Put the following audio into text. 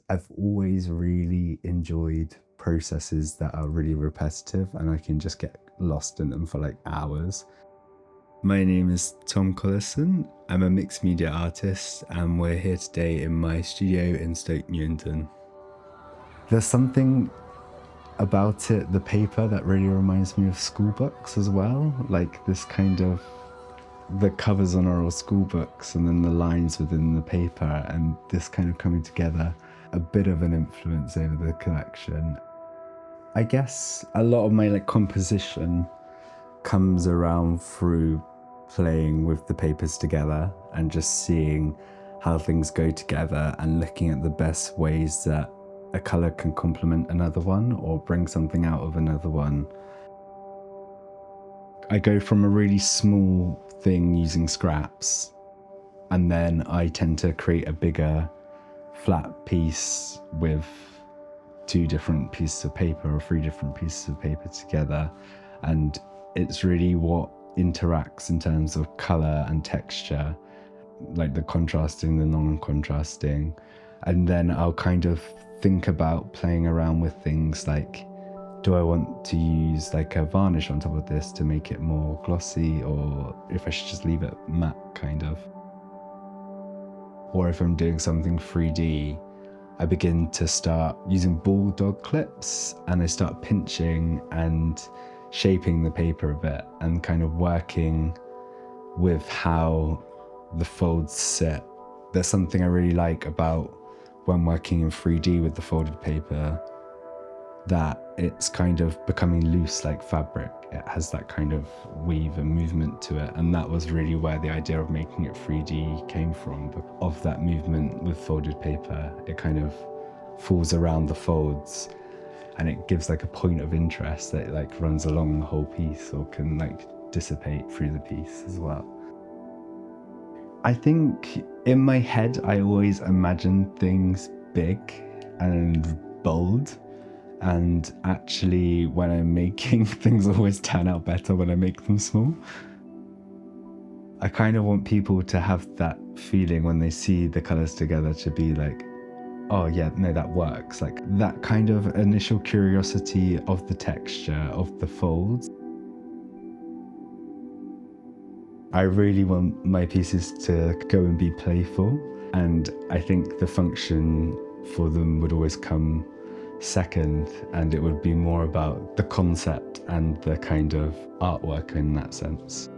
I've always really enjoyed processes that are really repetitive and I can just get lost in them for like hours. My name is Tom Collison. I'm a mixed media artist and we're here today in my studio in Stoke Newington. There's something about it, the paper, that really reminds me of school books as well. Like this kind of, the covers on our school books and then the lines within the paper and this kind of coming together, a bit of an influence over the collection. I guess a lot of my composition comes around through playing with the papers together and just seeing how things go together and looking at the best ways that a colour can complement another one or bring something out of another one. I go from a really small thing using scraps and then I tend to create a bigger flat piece with 2 different pieces of paper or 3 different pieces of paper together, and it's really what interacts in terms of colour and texture, like the contrasting, the non-contrasting. And then I'll kind of think about playing around with things like, do I want to use like a varnish on top of this to make it more glossy, or if I should just leave it matte kind of. Or if I'm doing something 3D, I begin to start using bulldog clips and I start pinching and shaping the paper a bit and kind of working with how the folds sit. There's something I really like about when working in 3D with the folded paper, that it's kind of becoming loose like fabric. It has that kind of weave and movement to it, and that was really where the idea of making it 3D came from. Of that movement with folded paper, it kind of falls around the folds and it gives like a point of interest that like runs along the whole piece or can like dissipate through the piece as well. I think in my head I always imagine things big and bold, and actually when I'm making things always turn out better when I make them small. I kind of want people to have that feeling when they see the colours together to be like, oh yeah, no, that works. Like that kind of initial curiosity of the texture of the folds. I really want my pieces to go and be playful, and I think the function for them would always come second, and it would be more about the concept and the kind of artwork in that sense.